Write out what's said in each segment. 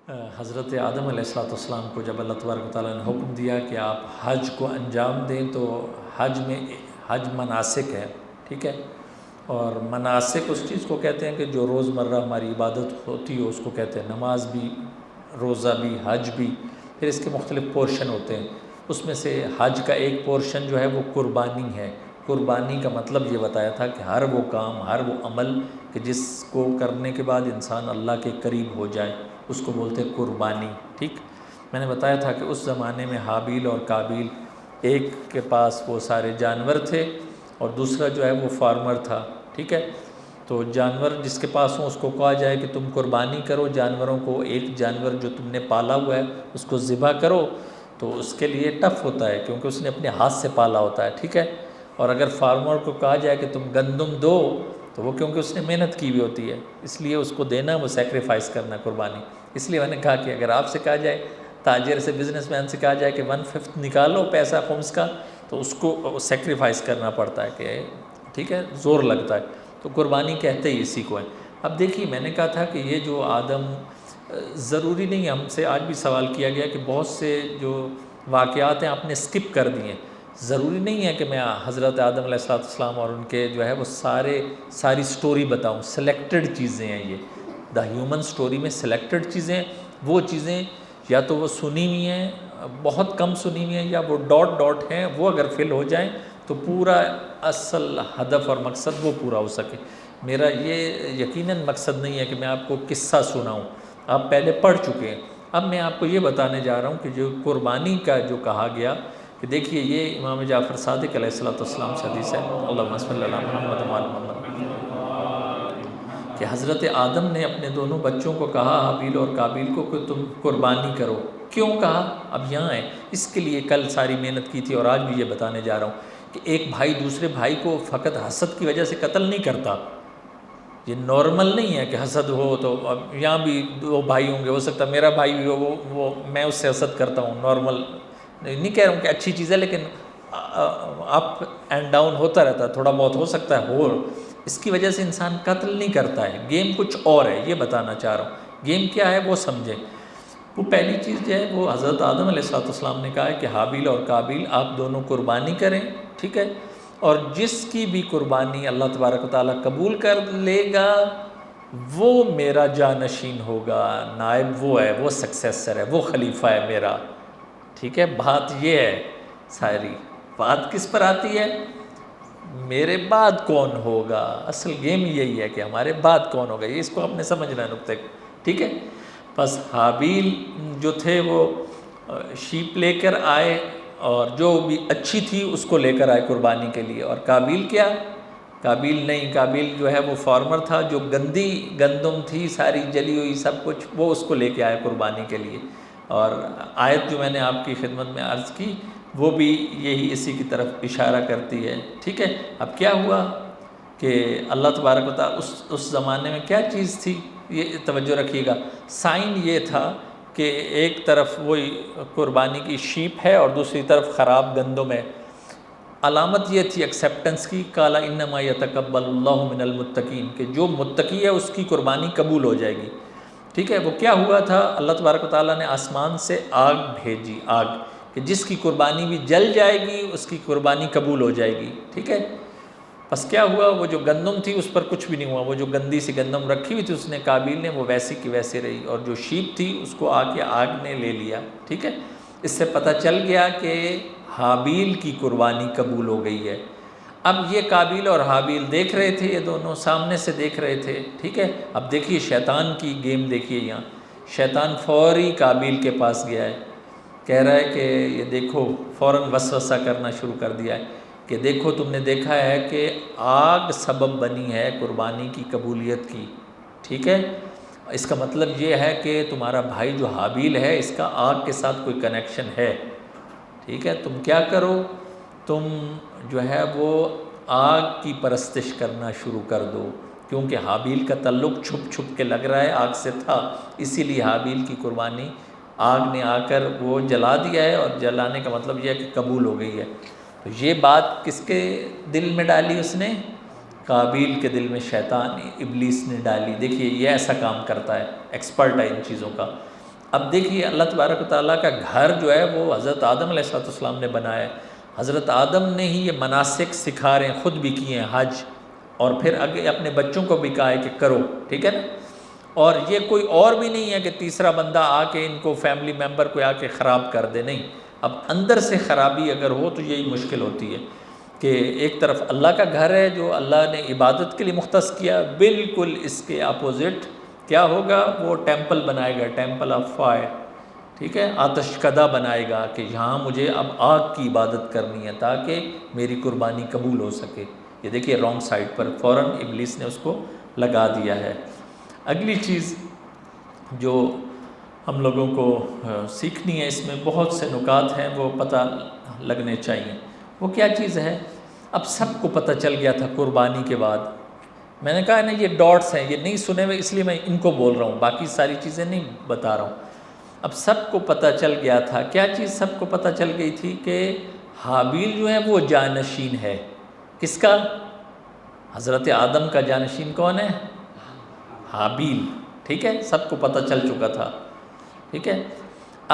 حضرت آدم علیہ السلام کو جب اللہ تبارک و تعالیٰ نے حکم دیا کہ آپ حج کو انجام دیں، تو حج مناسک ہے، ٹھیک ہے، اور مناسک اس چیز کو کہتے ہیں کہ جو روز مرہ ہماری عبادت ہوتی ہے اس کو کہتے ہیں، نماز بھی، روزہ بھی، حج بھی، پھر اس کے مختلف پورشن ہوتے ہیں۔ اس میں سے حج کا ایک پورشن جو ہے وہ قربانی ہے۔ قربانی کا مطلب یہ بتایا تھا کہ ہر وہ کام، ہر وہ عمل کہ جس کو کرنے کے بعد انسان اللہ کے قریب ہو جائے، اس کو بولتے ہیں قربانی، ٹھیک۔ میں نے بتایا تھا کہ اس زمانے میں حابیل اور قابیل، ایک کے پاس وہ سارے جانور تھے اور دوسرا جو ہے وہ فارمر تھا، ٹھیک ہے۔ تو جانور جس کے پاس ہوں اس کو کہا جائے کہ تم قربانی کرو جانوروں کو، ایک جانور جو تم نے پالا ہوا ہے اس کو ذبح کرو، تو اس کے لیے ٹف ہوتا ہے کیونکہ اس نے اپنے ہاتھ سے پالا ہوتا ہے، ٹھیک ہے۔ اور اگر فارمر کو کہا جائے کہ تم گندم دو، تو وہ کیونکہ اس نے محنت کی ہوئی ہوتی ہے، اس لیے اس کو دینا، وہ سیکریفائس کرنا، قربانی۔ اس لیے میں نے کہا کہ اگر آپ سے کہا جائے، تاجر سے، بزنس مین سے کہا جائے کہ 1/5 نکالو پیسہ خمس کا، تو اس کو سیکریفائس کرنا پڑتا ہے کہ ٹھیک ہے، زور لگتا ہے، تو قربانی کہتے ہی اسی کو ہے۔ اب دیکھیے، میں نے کہا تھا کہ یہ جو آدم، ضروری نہیں ہے، ہم سے آج بھی سوال کیا گیا کہ بہت سے جو واقعات ہیں آپ نے اسکپ کر دیے، ضروری نہیں ہے کہ میں حضرت آدم علیہ السلام اور ان کے جو ہے وہ ساری سٹوری بتاؤں، سلیکٹڈ چیزیں ہیں یہ، دا ہیومن سٹوری میں سلیکٹڈ چیزیں، وہ چیزیں یا تو وہ سنی ہوئی ہیں، بہت کم سنی ہوئی ہیں، یا وہ ڈاٹ ڈاٹ ہیں، وہ اگر فل ہو جائیں تو پورا اصل ہدف اور مقصد وہ پورا ہو سکے۔ میرا یہ یقیناً مقصد نہیں ہے کہ میں آپ کو قصہ سناؤں، آپ پہلے پڑھ چکے ہیں۔ اب میں آپ کو یہ بتانے جا رہا ہوں کہ جو قربانی کا جو کہا گیا، کہ دیکھیے یہ امام جعفر صادق علیہ السلام سے حدیث ہے، اللہم صلی اللہ محمد و آل محمد، کہ حضرت آدم نے اپنے دونوں بچوں کو کہا، حابیل اور قابیل کو، کہ تم قربانی کرو۔ کیوں کہا؟ اب یہاں ہے، اس کے لیے کل ساری محنت کی تھی اور آج بھی یہ بتانے جا رہا ہوں کہ ایک بھائی دوسرے بھائی کو فقط حسد کی وجہ سے قتل نہیں کرتا۔ یہ نارمل نہیں ہے کہ حسد ہو تو، اب یہاں بھی دو بھائی ہوں گے، ہو سکتا ہے میرا بھائی بھی ہو، وہ میں اس سے حسد کرتا ہوں، نارمل نہیں کہہ رہا ہوں کہ اچھی چیز ہے، لیکن اپ اینڈ ڈاؤن ہوتا رہتا ہے، تھوڑا بہت ہو سکتا ہے ہو، اس کی وجہ سے انسان قتل نہیں کرتا ہے۔ گیم کچھ اور ہے، یہ بتانا چاہ رہا ہوں، گیم کیا ہے وہ سمجھیں۔ وہ پہلی چیز جو ہے وہ حضرت آدم علیہ السلام نے کہا ہے کہ حابیل اور قابیل آپ دونوں قربانی کریں، ٹھیک ہے، اور جس کی بھی قربانی اللہ تبارک و تعالیٰ قبول کر لے گا وہ میرا جانشین ہوگا، نائب وہ ہے، وہ سکسیسر ہے، وہ خلیفہ ہے میرا، ٹھیک ہے۔ بات یہ ہے، ساری بات کس پر آتی ہے؟ میرے بعد کون ہوگا؟ اصل گیم یہی ہے کہ ہمارے بعد کون ہوگا، یہ اس کو آپ نے سمجھنا ہے نقطے کو، ٹھیک ہے۔ بس حابیل جو تھے وہ شیپ لے کر آئے اور جو بھی اچھی تھی اس کو لے کر آئے قربانی کے لیے، اور قابیل کیا؟ قابیل نہیں، قابیل جو ہے وہ فارمر تھا، جو گندی گندم تھی ساری جلی ہوئی سب کچھ، وہ اس کو لے کے آئے قربانی کے لیے۔ اور آیت جو میں نے آپ کی خدمت میں عرض کی وہ بھی یہی اسی کی طرف اشارہ کرتی ہے، ٹھیک ہے۔ اب کیا ہوا کہ اللہ تبارک و تعالیٰ اس زمانے میں کیا چیز تھی، یہ توجہ رکھیے گا، سائن یہ تھا کہ ایک طرف وہی قربانی کی شیپ ہے اور دوسری طرف خراب گندم ہے، علامت یہ تھی ایکسیپٹنس کی، قال انما یتقبل اللہ من المتقین، کہ جو متقی ہے اس کی قربانی قبول ہو جائے گی، ٹھیک ہے۔ وہ کیا ہوا تھا، اللہ تبارک و تعالیٰ نے آسمان سے آگ بھیجی، آگ، کہ جس کی قربانی بھی جل جائے گی اس کی قربانی قبول ہو جائے گی، ٹھیک ہے۔ بس کیا ہوا، وہ جو گندم تھی اس پر کچھ بھی نہیں ہوا، وہ جو گندی سی گندم رکھی ہوئی تھی اس نے قابیل نے، وہ ویسی کی ویسے رہی، اور جو شیپ تھی اس کو آ کے آگ نے لے لیا، ٹھیک ہے۔ اس سے پتہ چل گیا کہ حابیل کی قربانی قبول ہو گئی ہے۔ اب یہ قابیل اور حابیل دیکھ رہے تھے، یہ دونوں سامنے سے دیکھ رہے تھے، ٹھیک ہے۔ اب دیکھیے شیطان کی گیم دیکھیے، یہاں شیطان فوری قابیل کے پاس گیا ہے، کہہ رہا ہے کہ یہ دیکھو، فوراً وسوسہ کرنا شروع کر دیا ہے کہ دیکھو تم نے دیکھا ہے کہ آگ سبب بنی ہے قربانی کی قبولیت کی، ٹھیک ہے۔ اس کا مطلب یہ ہے کہ تمہارا بھائی جو حابیل ہے اس کا آگ کے ساتھ کوئی کنیکشن ہے، ٹھیک ہے۔ تم کیا کرو، تم جو ہے وہ آگ کی پرستش کرنا شروع کر دو، کیونکہ حابیل کا تعلق چھپ چھپ کے لگ رہا ہے آگ سے تھا، اسی لیے حابیل کی قربانی آگ نے آ کر وہ جلا دیا ہے، اور جلانے کا مطلب یہ ہے کہ قبول ہو گئی ہے۔ تو یہ بات کس کے دل میں ڈالی اس نے؟ قابیل کے دل میں شیطان ابلیس نے ڈالی۔ دیکھیے یہ ایسا کام کرتا ہے، ایکسپرٹ ہے ان چیزوں کا، اب دیکھیے اللہ تبارک و تعالیٰ کا گھر جو ہے وہ حضرت آدم علیہ السلام نے بنایا ہے، حضرت آدم نے ہی یہ مناسک سکھا رہے ہیں، خود بھی کیے ہیں حج، اور پھر آگے اپنے بچوں کو بھی کہا ہے کہ کرو، ٹھیک ہے نا. اور یہ کوئی اور بھی نہیں ہے کہ تیسرا بندہ آ کے ان کو فیملی ممبر کو آ کے خراب کر دے، نہیں. اب اندر سے خرابی اگر ہو تو یہی مشکل ہوتی ہے کہ ایک طرف اللہ کا گھر ہے جو اللہ نے عبادت کے لیے مختص کیا، بالکل اس کے اپوزٹ کیا ہوگا، وہ ٹیمپل بنائے گا، ٹیمپل آف فائر، ٹھیک ہے، آتش کدہ بنائے گا کہ یہاں مجھے اب آگ کی عبادت کرنی ہے تاکہ میری قربانی قبول ہو سکے. یہ دیکھیے رانگ سائڈ پر فوراً ابلیس نے اس کو لگا دیا ہے. اگلی چیز جو ہم لوگوں کو سیکھنی ہے، اس میں بہت سے نکات ہیں وہ پتہ لگنے چاہیے. وہ کیا چیز ہے؟ اب سب کو پتہ چل گیا تھا قربانی کے بعد، میں نے کہا نا یہ ڈاٹس ہیں، یہ نہیں سنے ہوئے، اس لیے میں ان کو بول رہا ہوں، باقی ساری چیزیں نہیں بتا رہا ہوں. اب سب کو پتہ چل گیا تھا، کیا چیز سب کو پتہ چل گئی تھی؟ کہ حابیل جو ہے وہ جانشین ہے. کس کا؟ حضرت آدم کا جانشین کون ہے؟ حابیل، ٹھیک ہے، سب کو پتہ چل چکا تھا، ٹھیک ہے.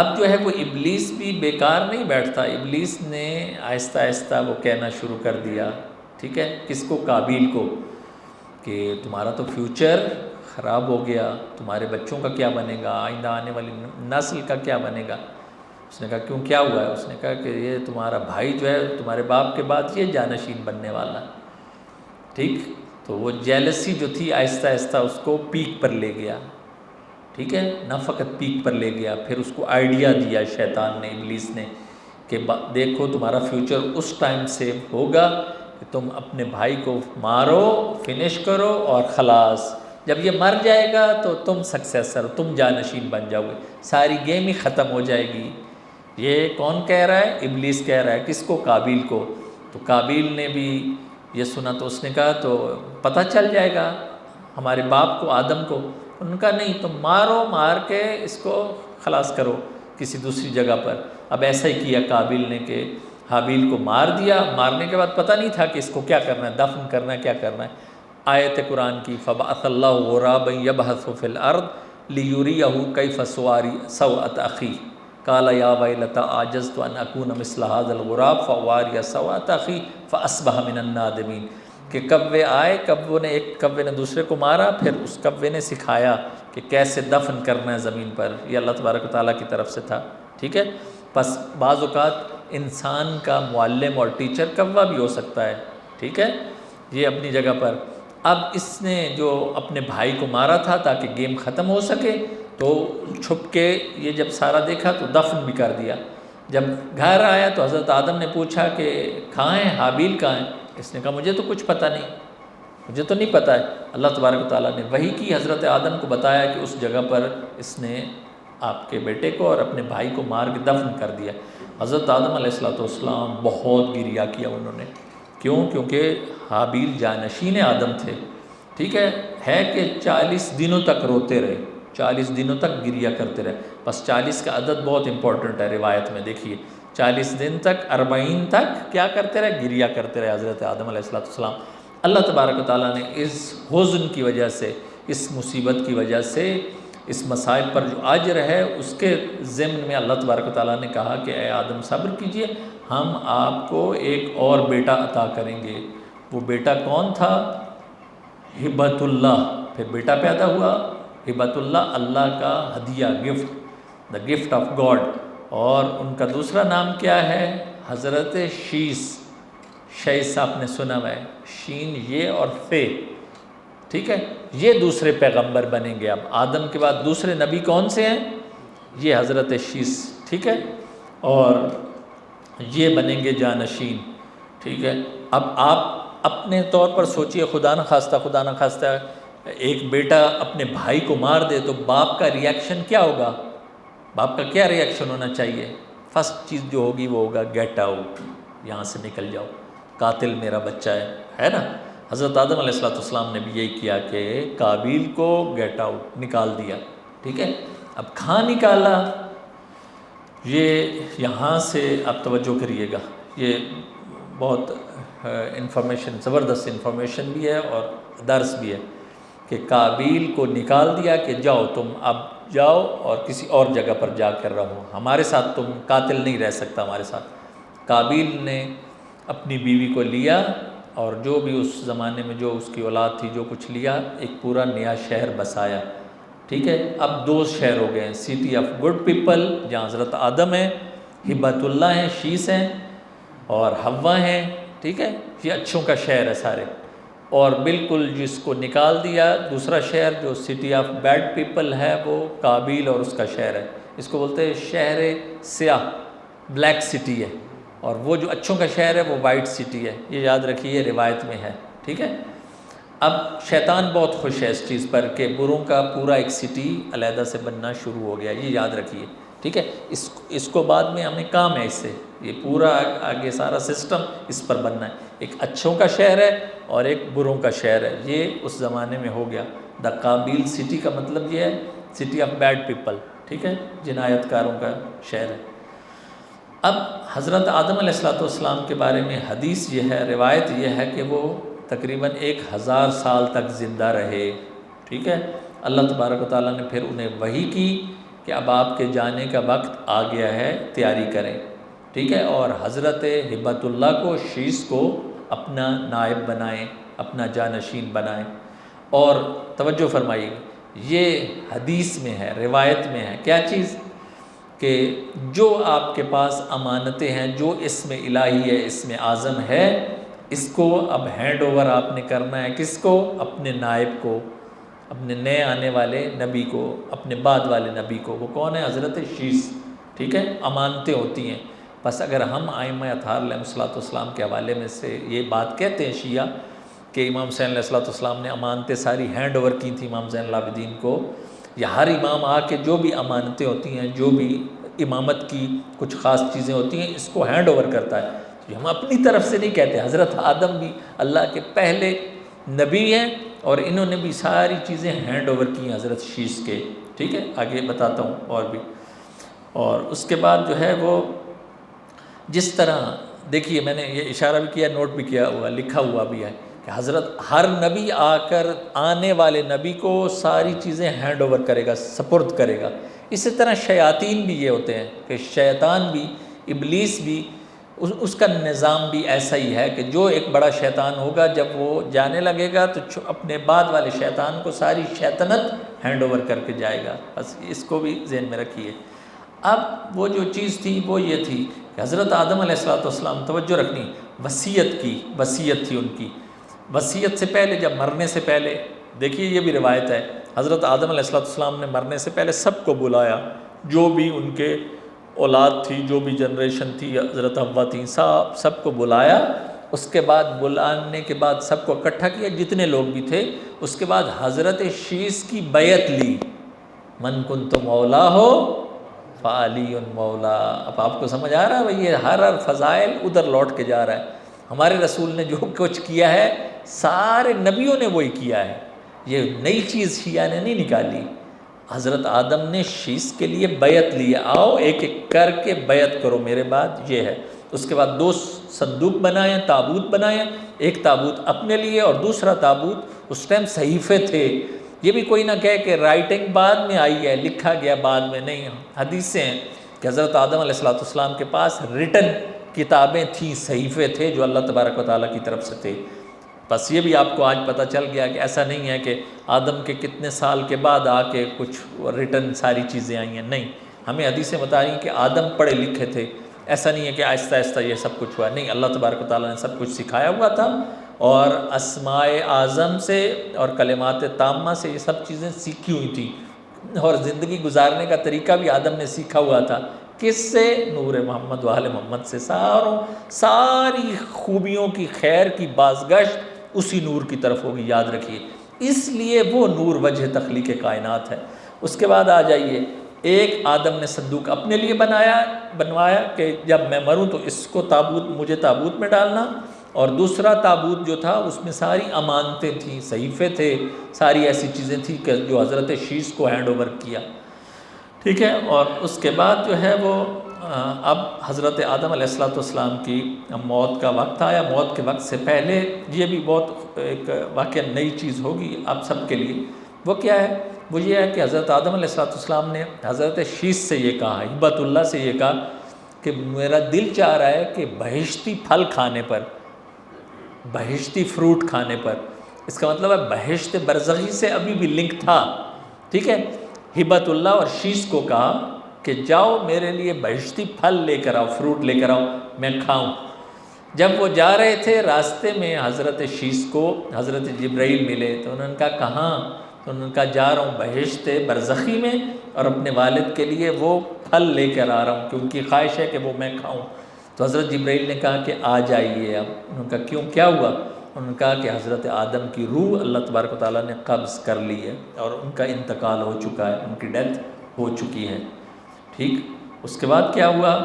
اب جو ہے وہ ابلیس بھی بیکار نہیں بیٹھتا، ابلیس نے آہستہ آہستہ وہ کہنا شروع کر دیا، ٹھیک ہے، کس کو؟ قابیل کو، کہ تمہارا تو فیوچر خراب ہو گیا، تمہارے بچوں کا کیا بنے گا، آئندہ آنے والی نسل کا کیا بنے گا. اس نے کہا کیوں، کیا ہوا ہے؟ اس نے کہا کہ یہ تمہارا بھائی جو ہے تمہارے باپ کے بعد یہ جانشین بننے والا، ٹھیک. تو وہ جیلسی جو تھی آہستہ آہستہ اس کو پیک پر لے گیا، ٹھیک ہے، نہ فقط پیک پر لے گیا، پھر اس کو آئیڈیا دیا شیطان نے، ابلیس نے، کہ دیکھو تمہارا فیوچر اس ٹائم سے ہوگا کہ تم اپنے بھائی کو مارو، فنش کرو اور خلاص، جب یہ مر جائے گا تو تم سکسیسر، تم جانشین بن جاؤ گے، ساری گیم ہی ختم ہو جائے گی. یہ کون کہہ رہا ہے؟ ابلیس کہہ رہا ہے. کس کو؟ قابیل کو. تو قابیل نے بھی یہ سنا تو اس نے کہا تو پتہ چل جائے گا ہمارے باپ کو، آدم کو. ان کا نہیں، تم مارو، مار کے اس کو خلاص کرو کسی دوسری جگہ پر. اب ایسا ہی کیا قابیل نے کہ حابیل کو مار دیا. مارنے کے بعد پتہ نہیں تھا کہ اس کو کیا کرنا ہے، دفن کرنا ہے، کیا کرنا ہے. آیت قرآن کی فَبَعَثَ اللَّهُ غُرَابًا يَبْحَثُ فِي الْأَرْضِ لِيُرِيَهُ كَيْفَ سَوْءَةَ أَخِيهِ قَالَ يَا وَيْلَتَىٰ أَعْجَزْتُ أَنْ أَكُونَ مِثْلَ هَٰذَا الْغُرَابِ فَأُوَارِيَ سَوْءَةَ أَخِيهِ فَأَصْبَحَ مِنَ النَّادِمِينَ. کہ کوے آئے، ایک کوے نے دوسرے کو مارا، پھر اس کوے نے سکھایا کہ کیسے دفن کرنا ہے زمین پر. یہ اللہ تبارک و تعالیٰ کی طرف سے تھا، ٹھیک ہے. پس بعض اوقات انسان کا معلم اور ٹیچر کوا بھی ہو سکتا ہے، ٹھیک ہے، یہ اپنی جگہ پر. اب اس نے جو اپنے بھائی کو مارا تھا تاکہ گیم ختم ہو سکے، تو چھپ کے یہ جب سارا دیکھا تو دفن بھی کر دیا. جب گھر آیا تو حضرت آدم نے پوچھا کہ کہاں ہیں حابیل، کہاں ہیں؟ اس نے کہا مجھے تو کچھ پتہ نہیں، مجھے تو نہیں پتہ ہے. اللہ تبارک و تعالیٰ نے وحی کی، حضرت آدم کو بتایا کہ اس جگہ پر اس نے آپ کے بیٹے کو اور اپنے بھائی کو مار کے دفن کر دیا. حضرت آدم علیہ السلام بہت گریہ کیا انہوں نے. کیوں؟ کیونکہ حابیل جانشین آدم تھے، ٹھیک ہے کہ 40 دنوں تک روتے رہے، 40 دنوں تک گریہ کرتے رہے. بس 40 کا عدد بہت امپورٹنٹ ہے روایت میں، دیکھیے 40 دن تک، 40 تک کیا کرتے رہے؟ گریہ کرتے رہے حضرت آدم علیہ السلام. اللہ تبارک و تعالیٰ نے اس حزن کی وجہ سے، اس مصیبت کی وجہ سے، اس مسائل پر جو اجر ہے اس کے ضمن میں اللہ تبارک و تعالیٰ نے کہا کہ اے آدم صبر کیجئے، ہم آپ کو ایک اور بیٹا عطا کریں گے. وہ بیٹا کون تھا؟ ہبۃ اللہ. پھر بیٹا پیدا ہوا ہبۃ اللہ، اللہ کا ہدیہ، gift, the gift of God. اور ان کا دوسرا نام کیا ہے؟ حضرت شیس. شیس آپ نے سنا ہے، شین یہ اور فے، ٹھیک ہے. یہ دوسرے پیغمبر بنیں گے. اب آدم کے بعد دوسرے نبی کون سے ہیں؟ یہ حضرت شیس، ٹھیک ہے، اور یہ بنیں گے جانشین، ٹھیک ہے. اب آپ اپنے طور پر سوچئے، خدا نہ خواستہ ایک بیٹا اپنے بھائی کو مار دے تو باپ کا ریاکشن کیا ہوگا؟ باپ کا کیا ریاکشن ہونا چاہیے؟ فرسٹ چیز جو ہوگی وہ ہوگا گیٹ آؤٹ، یہاں سے نکل جاؤ، قاتل میرا بچہ ہے نا. حضرت آدم علیہ السلام نے بھی یہی کیا کہ قابیل کو گیٹ آؤٹ، نکال دیا، ٹھیک ہے. اب کہاں نکالا؟ یہ یہاں سے آپ توجہ کریے گا، یہ بہت انفارمیشن، زبردست انفارمیشن بھی ہے اور درس بھی ہے. کہ قابیل کو نکال دیا کہ جاؤ تم اب جاؤ اور کسی اور جگہ پر جا کر رہو، ہمارے ساتھ تم قاتل نہیں رہ سکتا ہمارے ساتھ۔ قابیل نے اپنی بیوی کو لیا اور جو بھی اس زمانے میں جو اس کی اولاد تھی جو کچھ لیا، ایک پورا نیا شہر بسایا، ٹھیک ہے۔ اب 2 شہر ہو گئے ہیں، سٹی آف گڈ پیپل جہاں حضرت آدم ہیں، ہبت اللہ ہیں، شیس ہیں، اور حوا ہیں، ٹھیک ہے، یہ اچھوں کا شہر ہے سارے۔ اور بالکل جس کو نکال دیا دوسرا شہر جو سٹی آف بیڈ پیپل ہے، وہ قابیل اور اس کا شہر ہے، اس کو بولتے ہیں شہر سیاہ، بلیک سٹی ہے، اور وہ جو اچھوں کا شہر ہے وہ وائٹ سٹی ہے، یہ یاد رکھیے، روایت میں ہے، ٹھیک ہے۔ اب شیطان بہت خوش ہے اس چیز پر کہ بروں کا پورا ایک سٹی علیحدہ سے بننا شروع ہو گیا، یہ یاد رکھیے، ٹھیک ہے۔ اس کو بعد میں ہمیں کام ہے اس سے، یہ پورا آگے سارا سسٹم اس پر بننا ہے، ایک اچھوں کا شہر ہے اور ایک بروں کا شہر ہے، یہ اس زمانے میں ہو گیا۔ دا قابیل سٹی کا مطلب یہ ہے سٹی آف بیڈ پیپل، ٹھیک ہے، جنایت کاروں کا شہر ہے۔ اب حضرت آدم علیہ السلام کے بارے میں حدیث یہ ہے، روایت یہ ہے کہ وہ تقریباً 1000 سال تک زندہ رہے، ٹھیک ہے۔ اللہ تبارک و تعالیٰ نے پھر انہیں وحی کی کہ اب آپ کے جانے کا وقت آ گیا ہے، تیاری کریں، ٹھیک ہے، اور حضرت ہبت اللہ کو، شیس کو اپنا نائب بنائیں، اپنا جانشین بنائیں۔ اور توجہ فرمائیے، یہ حدیث میں ہے، روایت میں ہے، کیا چیز؟ کہ جو آپ کے پاس امانتیں ہیں، جو اسم الہی ہے، اسم اعظم ہے، اس کو اب ہینڈ اوور آپ نے کرنا ہے، کس کو؟ اپنے نائب کو، اپنے نئے آنے والے نبی کو، اپنے بعد والے نبی کو۔ وہ کون ہے؟ حضرت شیس، ٹھیک ہے۔ امانتیں ہوتی ہیں، بس اگر ہم ائمہ اطہار علیہ السلام کے حوالے میں سے یہ بات کہتے ہیں شیعہ کہ امام حسین علیہ السلام نے امانتیں ساری ہینڈ اوور کی تھیں امام زین العابدین کو، یا ہر امام آ کے جو بھی امانتیں ہوتی ہیں، جو بھی امامت کی کچھ خاص چیزیں ہوتی ہیں، اس کو ہینڈ اوور کرتا ہے۔ ہم اپنی طرف سے نہیں کہتے، حضرت آدم بھی اللہ کے پہلے نبی ہیں اور انہوں نے بھی ساری چیزیں ہینڈ اوور کی ہیں حضرت شیس کے، ٹھیک ہے۔ آگے بتاتا ہوں اور بھی۔ اور اس کے بعد جو ہے وہ جس طرح دیکھیے، میں نے یہ اشارہ بھی کیا، نوٹ بھی کیا ہوا، لکھا ہوا بھی ہے کہ حضرت ہر نبی آ کر آنے والے نبی کو ساری چیزیں ہینڈ اوور کرے گا، سپرد کرے گا۔ اسی طرح شیاطین بھی یہ ہوتے ہیں کہ شیطان بھی، ابلیس بھی، اس کا نظام بھی ایسا ہی ہے کہ جو ایک بڑا شیطان ہوگا جب وہ جانے لگے گا تو اپنے بعد والے شیطان کو ساری شیطنت ہینڈ اوور کر کے جائے گا، بس اس کو بھی ذہن میں رکھیے۔ اب وہ جو چیز تھی وہ یہ تھی کہ حضرت آدم علیہ السلام، توجہ رکھنی، وصیت تھی ان کی۔ وصیت سے پہلے، جب مرنے سے پہلے، دیکھیے یہ بھی روایت ہے، حضرت آدم علیہ السلام نے مرنے سے پہلے سب کو بلایا، جو بھی ان کے اولاد تھی، جو بھی جنریشن تھی، حضرت حوا تھیں، سب کو بلایا۔ اس کے بعد بلانے کے بعد سب کو اکٹھا کیا جتنے لوگ بھی تھے، اس کے بعد حضرت شیس کی بیعت لی، من کنت مولا ہو فعلی مولا۔ اب آپ کو سمجھ آ رہا ہے بھئی، یہ ہر فضائل ادھر لوٹ کے جا رہا ہے۔ ہمارے رسول نے جو کچھ کیا ہے سارے نبیوں نے وہی کیا ہے، یہ نئی چیز شیعہ نے نہیں نکالی۔ حضرت آدم نے شیس کے لیے بیعت لی، آؤ ایک ایک کر کے بیعت کرو میرے بعد، یہ ہے۔ اس کے بعد 2 صندوق بنائے، تابوت بنائے، ایک تابوت اپنے لیے اور دوسرا تابوت، اس ٹائم صحیفے تھے، یہ بھی کوئی نہ کہے کہ رائٹنگ بعد میں آئی ہے، لکھا گیا بعد میں، نہیں، حدیثیں ہیں کہ حضرت آدم علیہ السلام کے پاس ریٹن کتابیں تھیں، صحیفے تھے جو اللہ تبارک و تعالیٰ کی طرف سے تھے۔ بس یہ بھی آپ کو آج پتہ چل گیا کہ ایسا نہیں ہے کہ آدم کے کتنے سال کے بعد آ کے کچھ ریٹن ساری چیزیں آئی ہیں، نہیں، ہمیں حدیثیں بتا رہی ہیں کہ آدم پڑھے لکھے تھے، ایسا نہیں ہے کہ آہستہ آہستہ یہ سب کچھ ہوا، نہیں، اللہ تبارک و تعالیٰ نے سب کچھ سکھایا ہوا تھا، اور اسماء اعظم سے اور کلمات تامہ سے یہ سب چیزیں سیکھی ہوئی تھیں، اور زندگی گزارنے کا طریقہ بھی آدم نے سیکھا ہوا تھا، کس سے؟ نور محمد و آل محمد سے، ساری خوبیوں کی، خیر کی بازگشت اسی نور کی طرف ہوگی، یاد رکھیے، اس لیے وہ نور وجہ تخلیق کائنات ہے۔ اس کے بعد آ جائیے، ایک آدم نے صندوق اپنے لیے بنوایا کہ جب میں مروں تو اس کو مجھے تابوت میں ڈالنا، اور دوسرا تابوت جو تھا اس میں ساری امانتیں تھیں، صحیفے تھے، ساری ایسی چیزیں تھیں کہ جو حضرت شیس کو ہینڈ اوور کیا، ٹھیک ہے۔ اور اس کے بعد جو ہے وہ اب حضرت آدم علیہ السلام کی موت کا وقت آیا۔ موت کے وقت سے پہلے یہ بھی بہت ایک واقعہ نئی چیز ہوگی آپ سب کے لیے، وہ کیا ہے وہ یہ ہے کہ حضرت آدم علیہ السلام نے حضرت شیش سے یہ کہا، ہبۃ اللہ سے یہ کہا کہ میرا دل چاہ رہا ہے کہ بہشتی پھل کھانے پر، بہشتی فروٹ کھانے پر، اس کا مطلب ہے بہشت برزخی سے ابھی بھی لنک تھا، ٹھیک ہے۔ ہبۃ اللہ اور شیش کو کہا کہ جاؤ میرے لیے بہشتی پھل لے کر آؤ، فروٹ لے کر آؤ، میں کھاؤں۔ جب وہ جا رہے تھے راستے میں حضرت شیش کو حضرت جبرائیل ملے، تو انہوں نے کہا کہاں؟ تو انہوں نے کہا جا رہا ہوں بہشت برزخی میں، اور اپنے والد کے لیے وہ پھل لے کر آ رہا ہوں کہ ان کی خواہش ہے کہ وہ میں کھاؤں۔ تو حضرت جبرائیل نے کہا کہ آ جائیے اب۔ انہوں نے کہا کیوں، کیا ہوا؟ انہوں نے کہا کہ حضرت آدم کی روح اللہ تبارک و تعالیٰ نے قبض کر لی ہے اور ان کا انتقال ہو چکا ہے، ان کی ڈیتھ ہو چکی ہے، ٹھیک۔ اس کے بعد کیا ہوا؟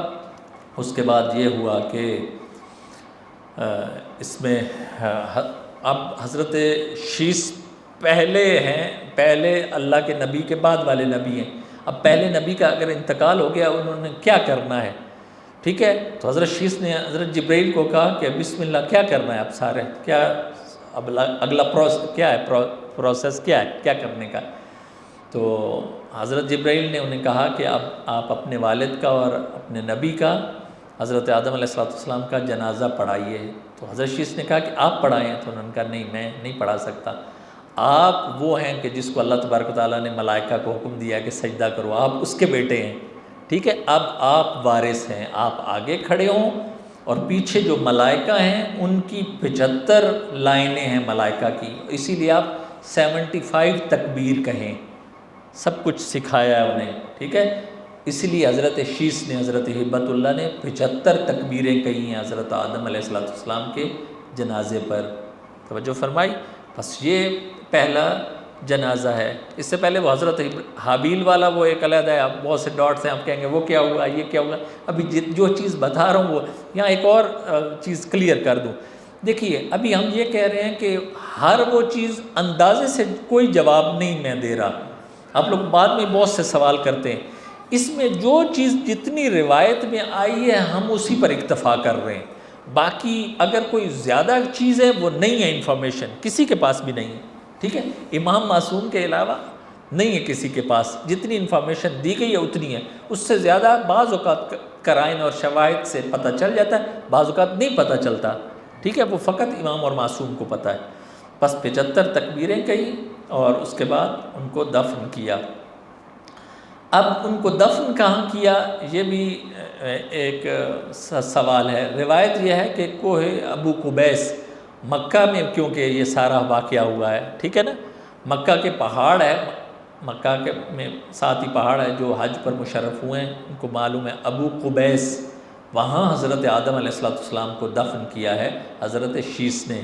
اس کے بعد یہ ہوا کہ اس میں اب حضرت شیش پہلے ہیں، پہلے اللہ کے نبی کے بعد والے نبی ہیں۔ اب پہلے نبی کا اگر انتقال ہو گیا، انہوں نے کیا کرنا ہے، ٹھیک ہے۔ تو حضرت شیش نے حضرت جبرائیل کو کہا کہ بسم اللہ، کیا کرنا ہے اب سارے، کیا اب اگلا کیا ہے، پروسیس کیا ہے، کیا کرنے کا؟ تو حضرت جبرائیل نے انہیں کہا کہ اب آپ اپنے والد کا اور اپنے نبی کا، حضرت آدم علیہ السلام کا جنازہ پڑھائیے۔ تو حضرت شیش نے کہا کہ آپ پڑھائیں، تو انہوں نے کہا نہیں، میں نہیں پڑھا سکتا، آپ وہ ہیں کہ جس کو اللہ تبارک و تعالیٰ نے ملائکہ کو حکم دیا کہ سجدہ کرو، آپ اس کے بیٹے ہیں، ٹھیک ہے۔ اب آپ وارث ہیں، آپ آگے کھڑے ہوں، اور پیچھے جو ملائکہ ہیں ان کی 75 لائنیں ہیں ملائکہ کی، اسی لیے آپ 75 تکبیر کہیں، سب کچھ سکھایا ہے انہیں، ٹھیک ہے۔ اس لیے حضرت شیش نے، حضرت ہبۃ اللہ نے 75 تکبیریں کہی ہیں حضرت آدم علیہ السلام کے جنازے پر، توجہ فرمائی۔ بس یہ پہلا جنازہ ہے۔ اس سے پہلے وہ حضرت حابیل والا وہ ایک علیحدہ ہے، آپ بہت سے ڈاٹس ہیں، آپ کہیں گے وہ کیا ہوا، یہ کیا ہوا۔ ابھی جو چیز بتا رہا ہوں وہ یہاں ایک اور چیز کلیئر کر دوں۔ دیکھیے ابھی ہم یہ کہہ رہے ہیں کہ ہر وہ چیز اندازے سے کوئی جواب نہیں میں دے رہا، آپ لوگ بعد میں بہت سے سوال کرتے ہیں، اس میں جو چیز جتنی روایت میں آئی ہے ہم اسی پر اکتفا کر رہے ہیں، باقی اگر کوئی زیادہ چیز ہے وہ نہیں ہے، انفارمیشن کسی کے پاس بھی نہیں ہے، ٹھیک ہے۔ امام معصوم کے علاوہ نہیں ہے کسی کے پاس، جتنی انفارمیشن دی گئی ہے اتنی ہے، اس سے زیادہ بعض اوقات قرائن اور شواہد سے پتہ چل جاتا ہے، بعض اوقات نہیں پتہ چلتا، ٹھیک ہے۔ وہ فقط امام اور معصوم کو پتہ ہے۔ بس 75 تکبیریں کہی اور اس کے بعد ان کو دفن کیا۔ اب ان کو دفن کہاں کیا یہ بھی ایک سوال ہے۔ روایت یہ ہے کہ کوہ ابو قبیس مکہ میں، کیونکہ یہ سارا واقعہ ہوا ہے، ٹھیک ہے نا، مکہ کے پہاڑ ہے، مکہ کے میں ساتھ ہی پہاڑ ہے جو حج پر مشرف ہوئے ہیں، ان کو معلوم ہے ابو قبیس، وہاں حضرت آدم علیہ السلام کو دفن کیا ہے حضرت شیش نے۔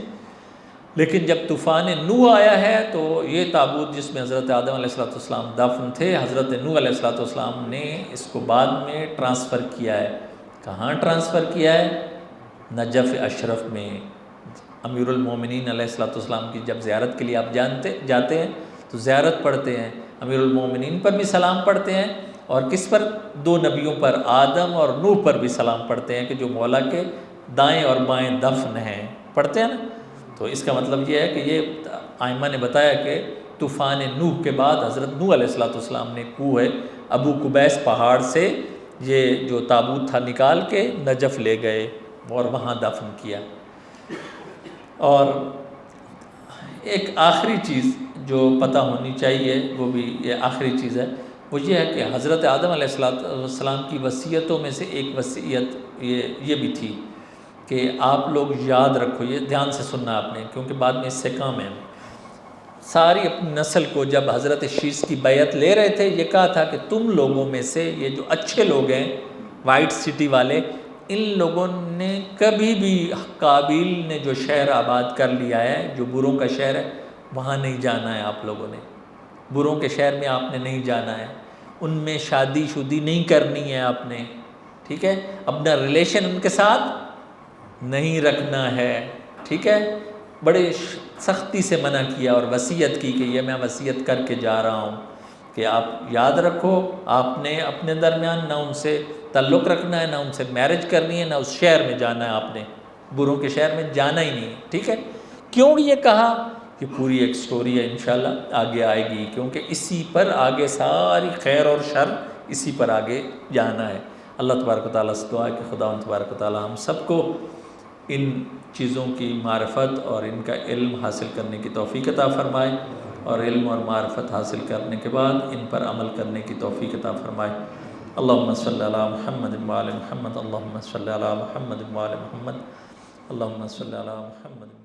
لیکن جب طوفان نوح آیا ہے تو یہ تابوت جس میں حضرت آدم علیہ السلام دفن تھے، حضرت نوح علیہ السلام نے اس کو بعد میں ٹرانسفر کیا ہے۔ کہاں ٹرانسفر کیا ہے؟ نجف اشرف میں۔ امیر المومنین علیہ السلام کی جب زیارت کے لیے آپ جاتے ہیں تو زیارت پڑھتے ہیں، امیر المومنین پر بھی سلام پڑھتے ہیں، اور کس پر؟ دو نبیوں پر، آدم اور نوح پر بھی سلام پڑھتے ہیں کہ جو مولا کے دائیں اور بائیں دفن ہیں، پڑھتے ہیں نا۔ تو اس کا مطلب یہ ہے کہ یہ آئمہ نے بتایا کہ طوفان نوح کے بعد حضرت نوح علیہ السلام نے کوہ ابو قبیس پہاڑ سے یہ جو تابوت تھا نکال کے نجف لے گئے اور وہاں دفن کیا۔ اور ایک آخری چیز جو پتہ ہونی چاہیے، وہ بھی یہ آخری چیز ہے، وہ یہ ہے کہ حضرت آدم علیہ السلام کی وصیتوں میں سے ایک وصیت یہ بھی تھی کہ آپ لوگ یاد رکھو، یہ دھیان سے سننا آپ نے کیونکہ بعد میں اس سے کام ہے، ساری اپنی نسل کو جب حضرت شیش کی بیعت لے رہے تھے یہ کہا تھا کہ تم لوگوں میں سے یہ جو اچھے لوگ ہیں وائٹ سٹی والے، ان لوگوں نے کبھی بھی قابیل نے جو شہر آباد کر لیا ہے، جو بروں کا شہر ہے، وہاں نہیں جانا ہے آپ لوگوں نے، بروں کے شہر میں آپ نے نہیں جانا ہے، ان میں شادی شدی نہیں کرنی ہے آپ نے، ٹھیک ہے، اپنا ریلیشن ان کے ساتھ نہیں رکھنا ہے، ٹھیک ہے، بڑے سختی سے منع کیا اور وصیت کی کہ یہ میں وصیت کر کے جا رہا ہوں کہ آپ یاد رکھو، آپ نے اپنے درمیان نہ ان سے تعلق رکھنا ہے، نہ ان سے میرج کرنی ہے، نہ اس شہر میں جانا ہے، آپ نے بروں کے شہر میں جانا ہی نہیں، ٹھیک ہے۔ کیوں یہ کہا؟ کی پوری ایک سٹوری ہے انشاءاللہ آگے آئے گی، کیونکہ اسی پر آگے ساری خیر اور شر اسی پر آگے جانا ہے۔ اللہ تبارک و تعالیٰ سے دعا ہے کہ خدا تبارک و تعالیٰ ہم سب کو ان چیزوں کی معرفت اور ان کا علم حاصل کرنے کی توفیق عطا فرمائے، اور علم اور معرفت حاصل کرنے کے بعد ان پر عمل کرنے کی توفیق عطا فرمائے۔ اللہم صلی علی محمد وعلی محمد، اللہم صلی علی محمد وعلی محمد، اللہم صلی علی محمد